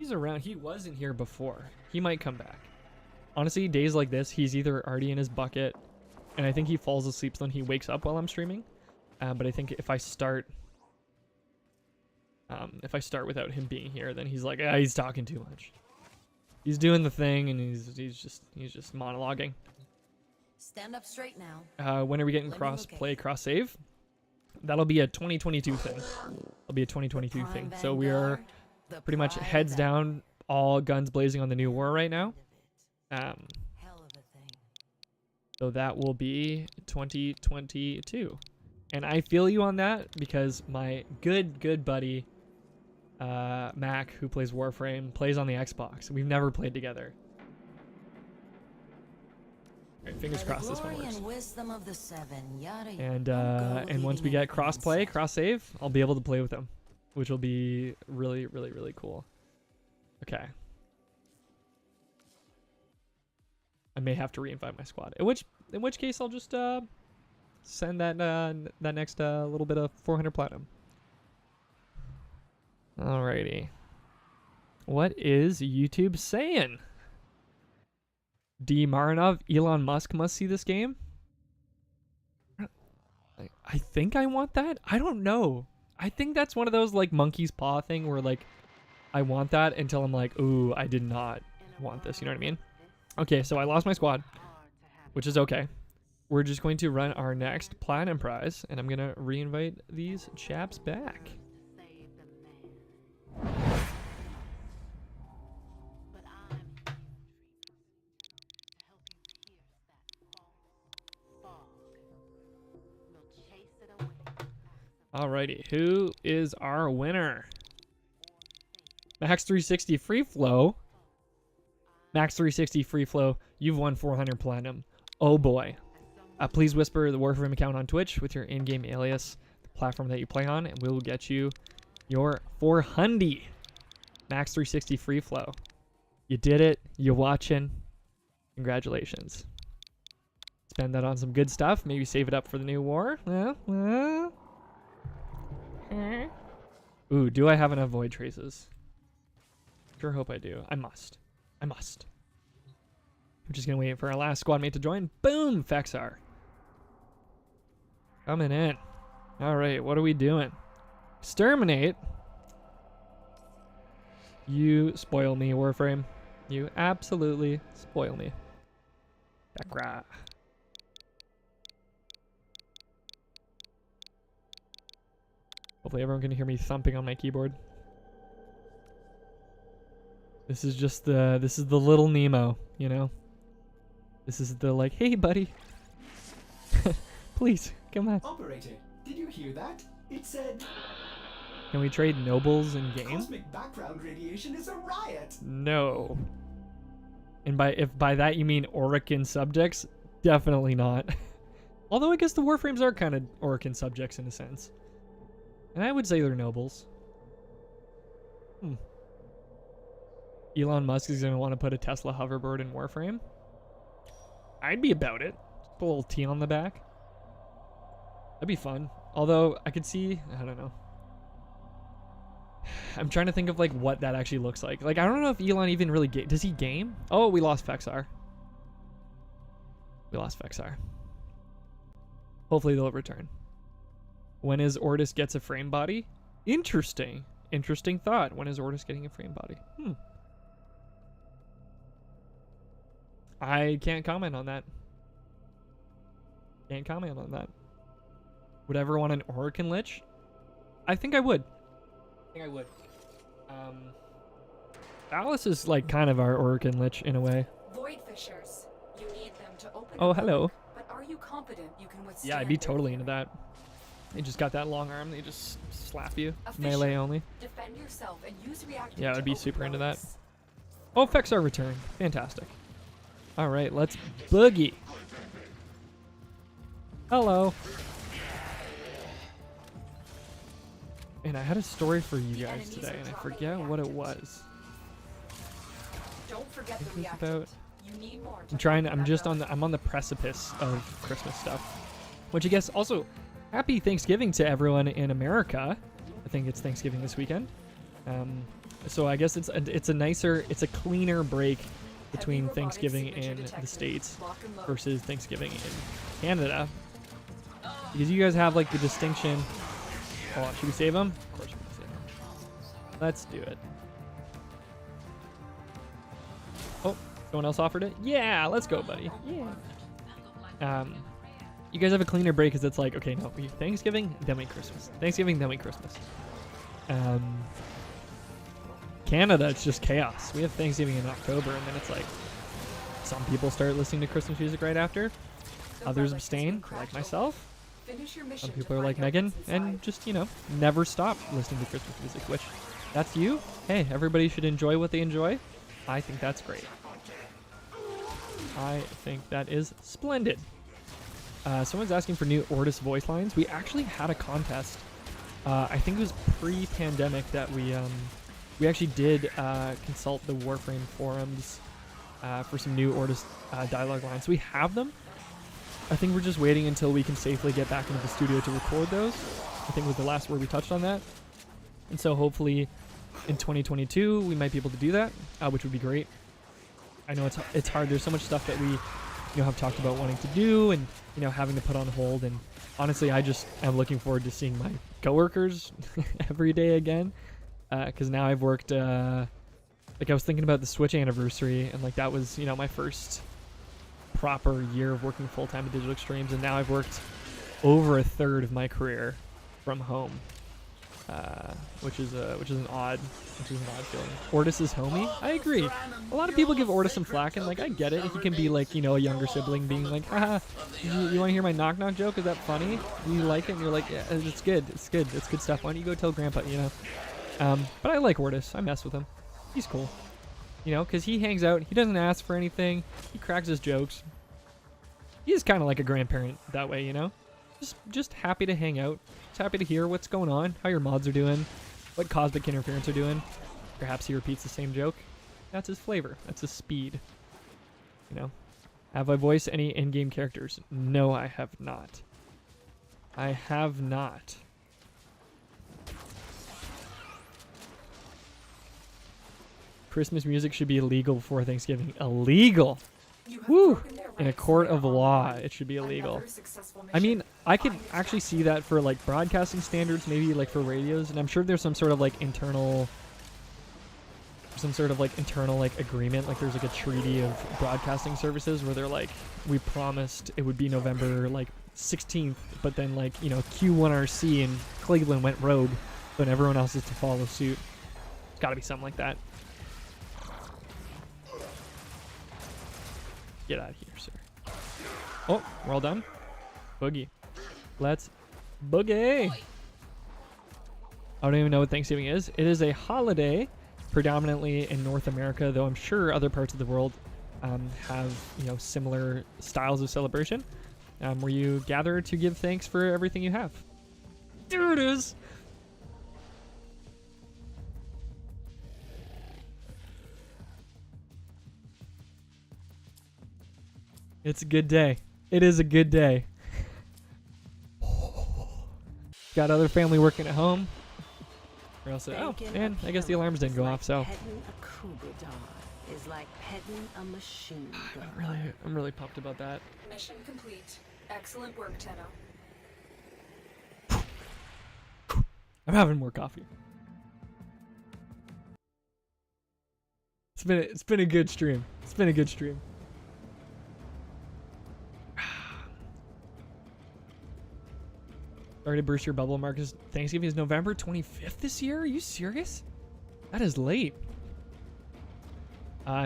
around. He wasn't here before. He might come back. Honestly, days like this, he's either already in his bucket, and I think he falls asleep, so then he wakes up while I'm streaming. But I think if I start If I start without him being here, then he's like, he's talking too much. He's doing the thing, and he's just monologuing. Stand up straight now. When are we getting cross-play, cross-save? That'll be a 2022 thing. It'll be a 2022 thing. So we are pretty much heads down, all guns blazing on the new war right now. So that will be 2022. And I feel you on that because my good buddy, Mac, who plays Warframe, plays on the Xbox. We've never played together. All right, fingers crossed this one works. And once we get cross-play, cross-save, I'll be able to play with them, which will be really, really, really cool. Okay. I may have to reinvite my squad. In which case, I'll just send that next little bit of 400 platinum. Alrighty. What is YouTube saying? D. Marinov, Elon Musk must see this game. I think I want that. I don't know. I think that's one of those like monkey's paw thing where like I want that until I'm like, ooh, I did not want this. You know what I mean? Okay, so I lost my squad, which is okay. We're just going to run our next platinum prize, and I'm going to reinvite these chaps back. Alrighty, who is our winner? Max 360 Free Flow. Max 360 Free Flow, you've won 400 platinum. Oh boy. Please whisper the Warframe account on Twitch with your in-game alias, the platform that you play on, and we will get you your 400 Max 360 Free Flow. You did it. You watching. Congratulations. Spend that on some good stuff. Maybe save it up for the new war. Ooh, do I have enough void traces? Sure hope I do. I must. I'm just gonna wait for our last squad mate to join. Boom! Fexar. Coming in. Alright, what are we doing? Exterminate. You spoil me, Warframe. You absolutely spoil me. Dakra. Hopefully everyone can hear me thumping on my keyboard. This is just the little Nemo, you know? This is the like, hey buddy. Please, come on. Operator, did you hear that? It said... Can we trade nobles in game? Cosmic background radiation is a riot. No. And if by that you mean Orican subjects, definitely not. Although I guess the Warframes are kind of Orican subjects in a sense. And I would say they're nobles. Elon Musk is going to want to put a Tesla hoverboard in Warframe. I'd be about it. Just a little T on the back. That'd be fun. Although I could see, I don't know. I'm trying to think of like what that actually looks like. Like I don't know if Elon even really does he game? Oh, we lost Fexar. We lost Fexar. Hopefully they'll return. When is Ortis gets a frame body? Interesting. Interesting thought. When is Ortis getting a frame body? I can't comment on that. Can't comment on that. Would I ever want an Orican Lich? I think I would. Alice is like kind of our Orican Lich in a way. Void fissures. You need them to open. Oh, hello. But are you confident you can withstand? Yeah, I'd be totally into that. They just got that long arm. They just slap you. Melee only. Defend yourself and use reactant. Yeah, I'd be super into that. Oh, Fexar return. Fantastic. All right, let's boogie. Hello. And I had a story for you guys today, and I forget what it was. Don't forget the About reactant. You need more. I'm on the precipice of Christmas stuff, which I guess also happy Thanksgiving to everyone in America. I think it's Thanksgiving this weekend. So I guess it's a cleaner break between Thanksgiving in the States versus Thanksgiving in Canada, because you guys have like the distinction. Oh, should we save him? Of course we can save him. Let's do it. Oh, someone else offered it? Yeah, let's go, buddy. Yeah. You guys have a cleaner break because it's like, okay, no, we Thanksgiving, then we Christmas. Thanksgiving, then we Christmas. Canada, it's just chaos. We have Thanksgiving in October, and then it's like some people start listening to Christmas music right after. Others abstain, like myself. Some people are like Megan, and just, you know, never stop listening to Christmas music, which, that's you. Hey, everybody should enjoy what they enjoy. I think that's great. I think that is splendid. Someone's asking for new Ortis voice lines. We actually had a contest. I think it was pre-pandemic that we actually did consult the Warframe forums for some new Ortis dialogue lines. We have them. I think we're just waiting until we can safely get back into the studio to record those. I think was the last word we touched on that. And so hopefully in 2022 we might be able to do that, which would be great. I know it's hard. There's so much stuff that we have talked about wanting to do and having to put on hold. And honestly, I just am looking forward to seeing my coworkers every day again. Because now I've worked. Like I was thinking about the Switch anniversary, and like that was my first proper year of working full time at Digital Extremes, and now I've worked over a third of my career from home, which is an odd feeling. Ortis is homie. I agree. A lot of people give Ortis some flack, and like I get it. He can be like a younger sibling being like, haha, you want to hear my knock knock joke? Is that funny? Do you like it? And you're like, yeah, it's good. It's good. It's good stuff. Why don't you go tell Grandpa? But I like Ortis. I mess with him. He's cool. Because he hangs out. He doesn't ask for anything. He cracks his jokes. He's kind of like a grandparent that way, Just happy to hang out. Just happy to hear what's going on, how your mods are doing, what cosmic interference are doing. Perhaps he repeats the same joke. That's his flavor. That's his speed. Have I voiced any in-game characters? No, I have not. I have not. Christmas music should be illegal before Thanksgiving. Illegal! Woo! In a court of law, it should be illegal. I mean, I could actually see that for like broadcasting standards, maybe like for radios, and I'm sure there's some sort of like internal agreement, like there's like a treaty of broadcasting services where they're like, we promised it would be November like 16th, but then like Q1RC in Cleveland went rogue, but everyone else is to follow suit. It's got to be something like that. Get out of here, sir. Oh, we're all done. Boogie. Let's boogie. I don't even know what Thanksgiving is. It is a holiday predominantly in North America, though I'm sure other parts of the world have similar styles of celebration, where you gather to give thanks for everything you have. There it is. It's a good day. It is a good day. Got other family working at home. Or else, oh, and I guess the alarms didn't go off, so. Is like petting a machine gun. I'm really pumped about that. Mission complete. Excellent work, Tenno. I'm having more coffee. It's been a good stream. It's been a good stream. Sorry to burst your bubble, Marcus. Thanksgiving is November 25th this year? Are you serious? That is late.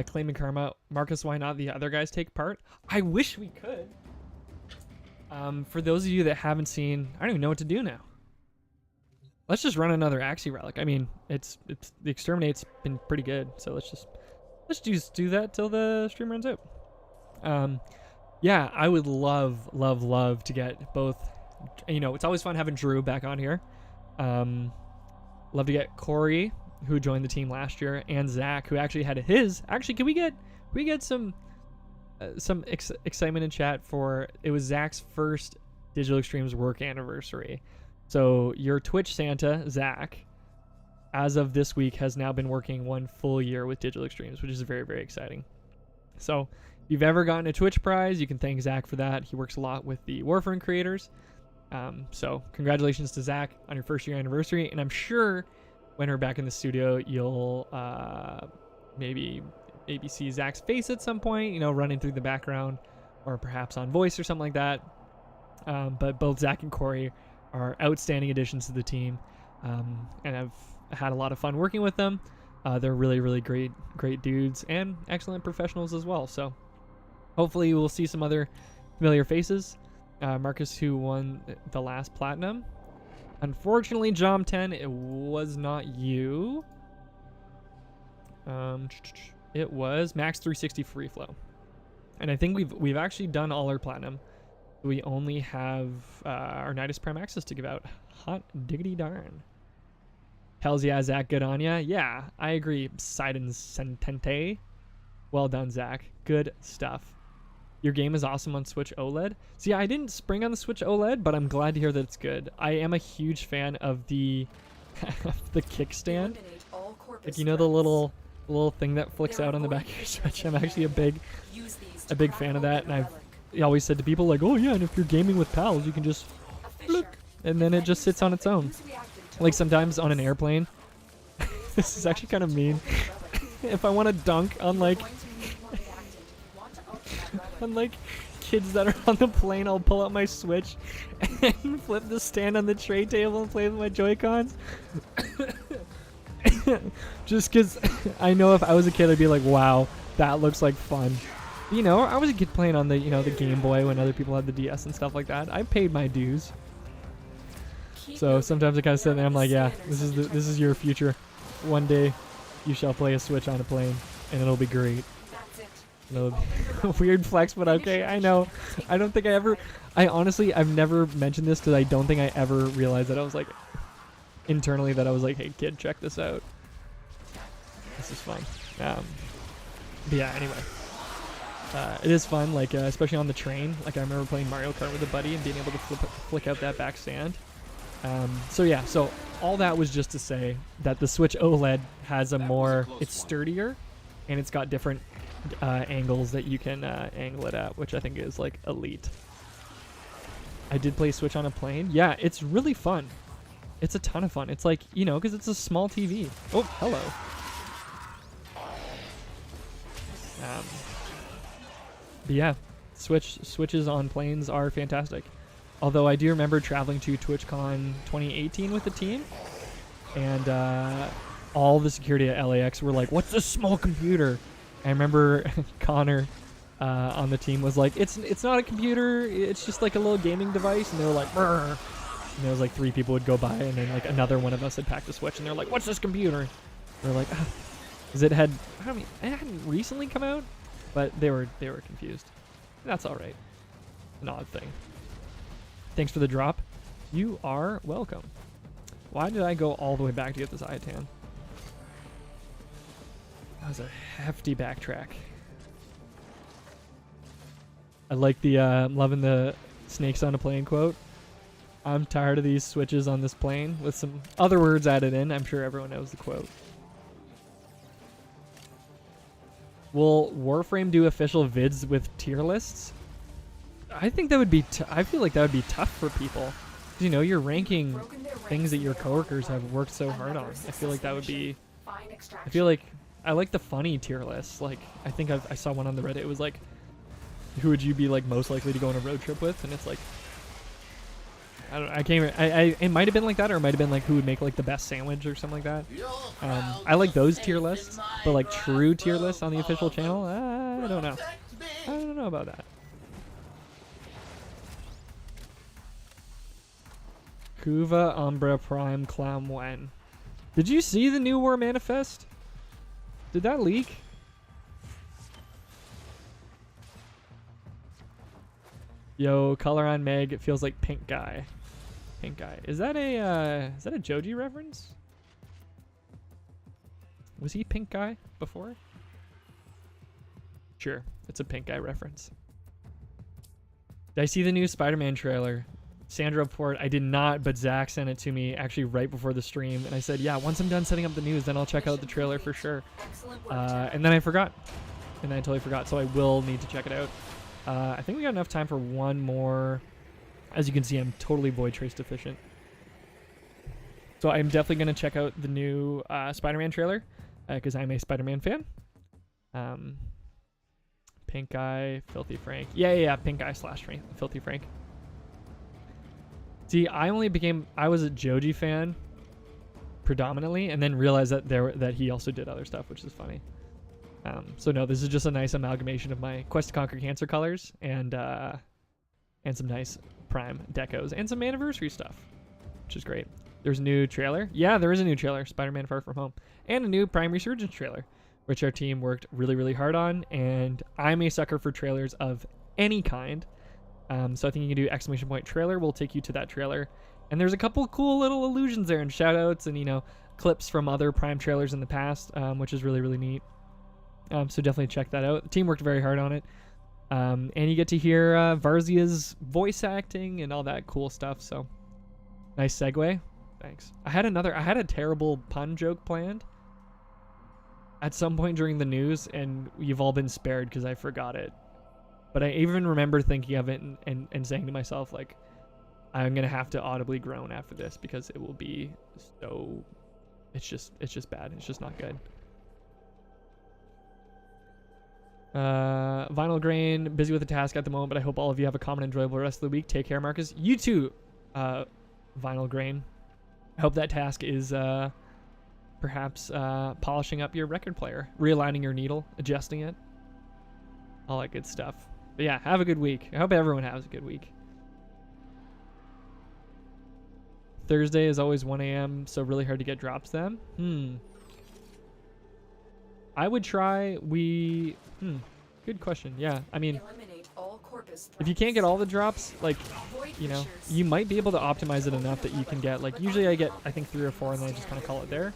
Claiming karma. Marcus, why not the other guys take part? I wish we could. For those of you that haven't seen, I don't even know what to do now. Let's just run another Axie relic. I mean, it's the exterminate's been pretty good, so let's just do that till the stream runs out. Yeah, I would love to get both. It's always fun having Drew back on here. Love to get Corey, who joined the team last year, and Zach, who actually had his. Actually, can we get some excitement in chat for? It was Zach's first Digital Extremes work anniversary. So your Twitch Santa, Zach, as of this week, has now been working 1 full year with Digital Extremes, which is very, very exciting. So if you've ever gotten a Twitch prize, you can thank Zach for that. He works a lot with the Warframe creators. So congratulations to Zach on your first year anniversary, and I'm sure when we're back in the studio, you'll maybe see Zach's face at some point, you know, running through the background, or perhaps on voice or something like that. But both Zach and Corey are outstanding additions to the team, and I've had a lot of fun working with them. They're really, really great dudes and excellent professionals as well. So hopefully we'll see some other familiar faces. Marcus, who won the last platinum. Unfortunately, Jom 10, it was not you. It was Max 360 Free Flow. And I think we've actually done all our platinum. We only have our Nidus Prime access to give out. Hot diggity darn. Hells yeah, Zach, good on ya. Yeah, I agree. Sidon Sentente. Well done, Zach. Good stuff. Your game is awesome on Switch OLED. See, I didn't spring on the Switch OLED, but I'm glad to hear that it's good. I am a huge fan of the the kickstand. Like, you know, the little thing that flicks out on the back of your Switch. I'm actually a big fan of that, and I've always said to people like, oh yeah, and if you're gaming with pals, you can just look, and then it just sits on its own. Like sometimes on an airplane, this is actually kind of mean. If I want to dunk on like kids that are on the plane, I'll pull out my Switch and flip the stand on the tray table and play with my Joy-Cons. Just because I know if I was a kid, I'd be like, wow, that looks like fun. You know, I was a kid playing on the, you know, the Game Boy when other people had the DS and stuff like that. I paid my dues. So sometimes I kind of sit there and I'm like, yeah, this is your future. One day you shall play a Switch on a plane and it'll be great. Weird flex, but okay, I know. I don't think I've never mentioned this because I don't think I ever realized that I was like, internally that I was like, hey kid, check this out. This is fun. But yeah, anyway. It is fun, like, especially on the train. Like, I remember playing Mario Kart with a buddy and being able to flick out that back stand. So yeah, so all that was just to say that the Switch OLED has it's sturdier, and it's got different angles that you can angle it at, which I think is like elite. I did play Switch on a plane. Yeah, it's really fun. It's a ton of fun. It's like, you know, because it's a small TV. Oh, hello. But yeah, Switches on planes are fantastic. Although I do remember traveling to TwitchCon 2018 with the team, and all the security at LAX were like, "What's this small computer?" I remember Connor on the team was like, "It's not a computer. It's just like a little gaming device." And they were like, "Brr." And there was like 3 people would go by, and then like another one of us had packed a Switch, and they're like, "What's this computer?" We're like, "Cause it hadn't recently come out." But they were confused. That's all right. An odd thing. Thanks for the drop. You are welcome. Why did I go all the way back to get this Itan? That was a hefty backtrack. I like the loving the snakes on a plane quote. I'm tired of these Switches on this plane, with some other words added in. I'm sure everyone knows the quote. Will Warframe do official vids with tier lists? I think that would be. I feel like that would be tough for people. You know, you're ranking things that your coworkers have worked so hard on. I feel like that would be. I feel like I like the funny tier lists. Like, I think I saw one on the Reddit. It was like, who would you be like most likely to go on a road trip with? And it's like, I don't know. I can't even, it might have been like that, or it might have been like who would make like the best sandwich or something like that. I like those tier lists, but like true tier lists on the official channel, I don't know. I don't know about that. Kuva Umbra Prime Clown Wen. Did you see the new War Manifest? Did that leak? Yo, color on Meg. It feels like pink guy. Pink guy. Is that a Joji reference? Was he pink guy before? Sure, it's a pink guy reference. Did I see the new Spider-Man trailer? Sandra Port, I did not, but Zach sent it to me actually right before the stream, and I said, yeah, once I'm done setting up the news, then I'll check out the trailer for sure. And then I forgot. And then I totally forgot, so I will need to check it out. I think we got enough time for one more. As you can see, I'm totally void trace deficient. So I'm definitely going to check out the new Spider-Man trailer because I'm a Spider-Man fan. Pink Eye, Filthy Frank. Yeah, Pink Eye / Filthy Frank. See, I was a Joji fan predominantly, and then realized that he also did other stuff, which is funny. So no, this is just a nice amalgamation of my Quest to Conquer Cancer colors and some nice Prime decos and some anniversary stuff, which is great. There's a new trailer. Yeah, there is a new trailer, Spider-Man Far From Home, and a new Prime Resurgence trailer, which our team worked really, really hard on. And I'm a sucker for trailers of any kind. So I think you can do ! Trailer. We'll take you to that trailer. And there's a couple cool little allusions there and shout outs and, clips from other Prime trailers in the past, which is really, really neat. So definitely check that out. The team worked very hard on it. And you get to hear Varzia's voice acting and all that cool stuff. So nice segue. Thanks. I had a terrible pun joke planned at some point during the news, and you've all been spared because I forgot it. But I even remember thinking of it and saying to myself, like, I'm gonna have to audibly groan after this because it will be so. It's just bad. It's just not good. Vinyl Grain, busy with a task at the moment, but I hope all of you have a calm and enjoyable rest of the week. Take care, Marcus. You too, Vinyl Grain. I hope that task is perhaps polishing up your record player, realigning your needle, adjusting it, all that good stuff. But yeah, have a good week. I hope everyone has a good week. Thursday is always 1 a.m., so really hard to get drops then. I would try. Good question. Yeah, I mean, if you can't get all the drops, like, you might be able to optimize it enough that you can get, like, usually I get, I think 3 or 4, and then I just kind of call it there.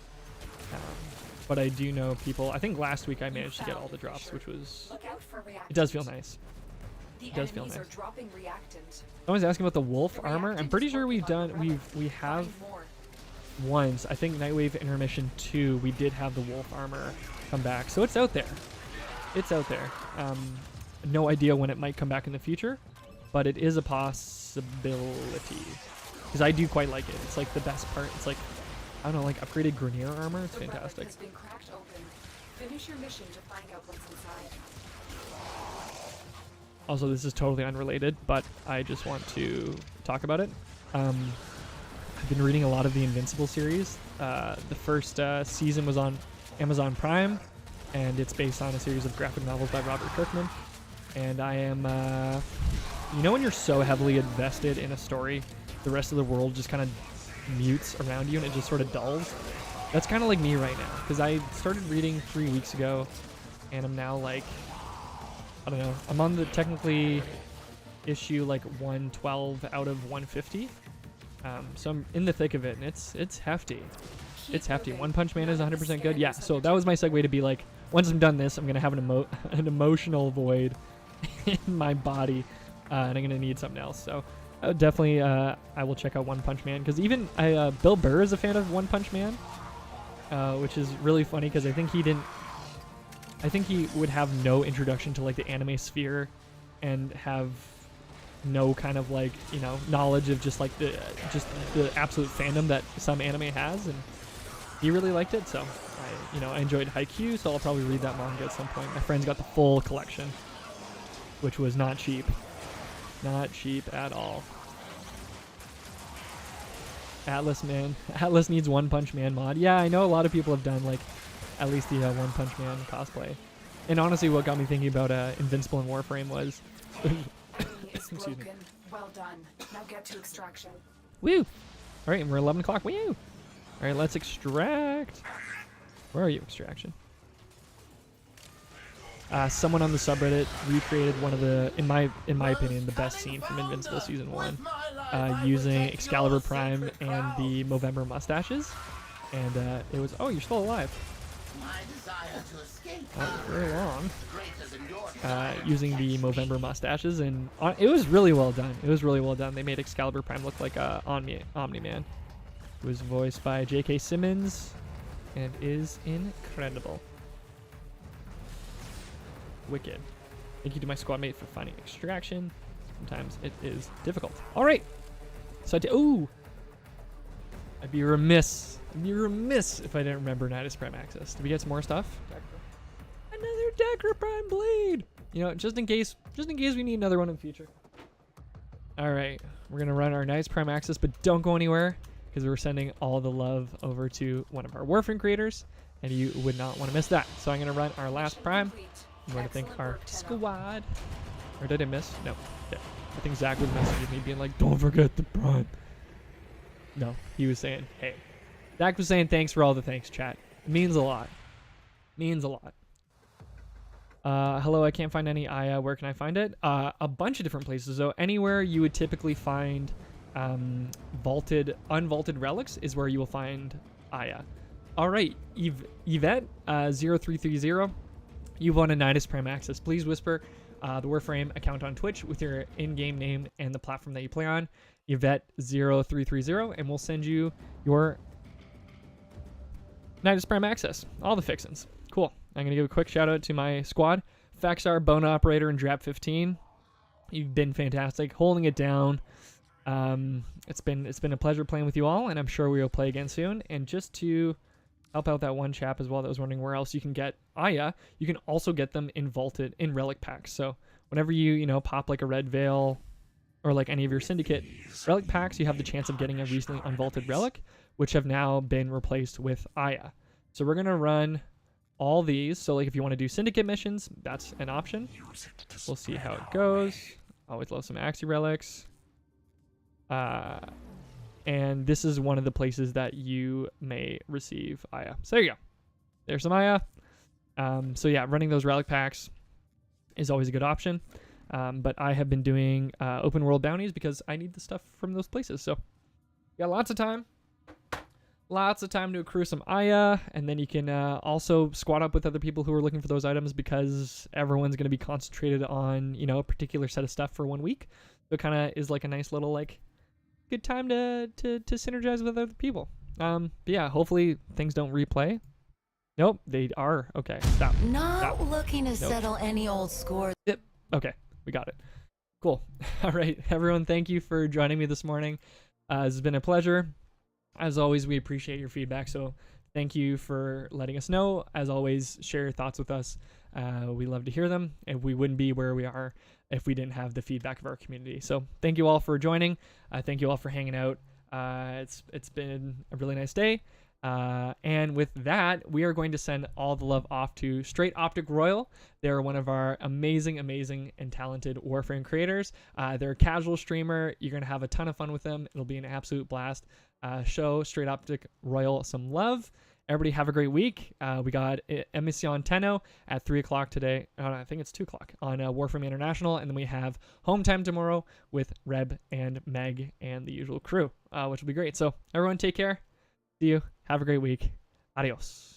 But I do know people, I think last week I managed to get all the drops, which was, it does feel nice. It does feel nice. Someone's asking about the wolf armor. I'm pretty sure we have once, I think Nightwave Intermission 2, we did have the wolf armor come back. So it's out there. It's out there. No idea when it might come back in the future, but it is a possibility. Because I do quite like it. It's like the best part. It's like, I don't know, like upgraded Grenier armor. It's fantastic. Finish your mission to find out what's inside. Also, this is totally unrelated, but I just want to talk about it. I've been reading a lot of the Invincible series. The first season was on Amazon Prime, and it's based on a series of graphic novels by Robert Kirkman. And I am, when you're so heavily invested in a story, the rest of the world just kind of mutes around you and it just sort of dulls. That's kind of like me right now, because I started reading 3 weeks ago, and I'm now like, I don't know, I'm on the technically issue like 112 out of 150. So I'm in the thick of it, and it's hefty. It's hefty. One Punch Man is 100% good. Yeah, so that was my segue to be like, once I'm done this, I'm going to have an emotional void in my body, and I'm going to need something else. So definitely I will check out One Punch Man, because even Bill Burr is a fan of One Punch Man, which is really funny because I think he would have no introduction to like the anime sphere and have no kind of like, knowledge of just like the absolute fandom that some anime has, and he really liked it. So I enjoyed Haikyuu, so I'll probably read that manga at some point. My friend's got the full collection, which was not cheap. Not cheap at all. Atlas needs One Punch Man mod. Yeah, I know a lot of people have done like at least the One Punch Man cosplay. And honestly, what got me thinking about Invincible and Warframe was Excuse me. Well done. Now get to extraction. Woo! Alright, and we're 11 o'clock. Woo! Alright, let's extract. Where are you, extraction? Someone on the subreddit recreated one of the, in my opinion, the best scene from Invincible Season 1, using Excalibur Prime and the Movember mustaches. And it was, oh, you're still alive. Not very long. Using the Movember mustaches, and it was really well done. It was really well done. They made Excalibur Prime look like Omni-Man. It was voiced by J.K. Simmons, and is incredible. Wicked. Thank you to my squad mate for finding extraction. Sometimes it is difficult. All right. So ooh. I'd be remiss if I didn't remember Nidus Prime Access. Did we get some more stuff? Another Decker Prime Blade. You know, just in case we need another one in the future. All right, we're gonna run our Nidus Prime Access, but don't go anywhere because we're sending all the love over to one of our Warframe creators, and you would not want to miss that. So I'm gonna run our last Prime. I'm going to thank our squad. Or did I miss? No. Yeah. I think Zach was messaging me being like, don't forget the Prime. No, he was saying, hey. Zach was saying thanks for all the thanks, chat. It means a lot. Means a lot. Hello, I can't find any Aya. Where can I find it? A bunch of different places. So anywhere you would typically find unvaulted relics is where you will find Aya. All right, Yvette 0330. You've won a Nidus Prime Access. Please whisper the Warframe account on Twitch with your in-game name and the platform that you play on, Yvette 0330, and we'll send you your Nidus Prime Access. All the fixins. Cool. I'm going to give a quick shout out to my squad. Faxar, Bona Operator, and Drap 15. You've been fantastic, holding it down. It's been a pleasure playing with you all, and I'm sure we will play again soon. And just to help out that one chap as well that was wondering where else you can get Aya, you can also get them in relic packs. So whenever you pop like a red veil or like any of your syndicate relic packs, you have the chance of getting a recently unvaulted relic, which have now been replaced with Aya. So we're gonna run all these. So like if you want to do syndicate missions, that's an option. We'll see how it goes. Always love some Axie relics. And this is one of the places that you may receive Aya. So there you go. There's some Aya. So yeah, running those relic packs is always a good option. But I have been doing open world bounties because I need the stuff from those places. So got lots of time. Lots of time to accrue some Aya. And then you can also squad up with other people who are looking for those items because everyone's going to be concentrated on, a particular set of stuff for 1 week. So it kind of is like a nice little good time to synergize with other people. But yeah, hopefully things don't replay. Nope, they are. Okay, stop. Not looking to settle any old scores. Yep. Okay, we got it. Cool. All right, everyone, thank you for joining me this morning. This has been a pleasure. As always, we appreciate your feedback, so thank you for letting us know. As always, share your thoughts with us. We love to hear them, and we wouldn't be where we are if we didn't have the feedback of our community. So thank you all for joining. Thank you all for hanging out. It's been a really nice day. And with that, we are going to send all the love off to Straight Optic Royal. They're one of our amazing and talented Warframe creators. They're a casual streamer. You're going to have a ton of fun with them. It'll be an absolute blast. Show Straight Optic Royal some love. Everybody have a great week. We got Emission Tenno at 3 o'clock today. I think it's 2 o'clock on Warframe International. And then we have Home Time tomorrow with Reb and Meg and the usual crew, which will be great. So everyone take care. See you. Have a great week. Adios.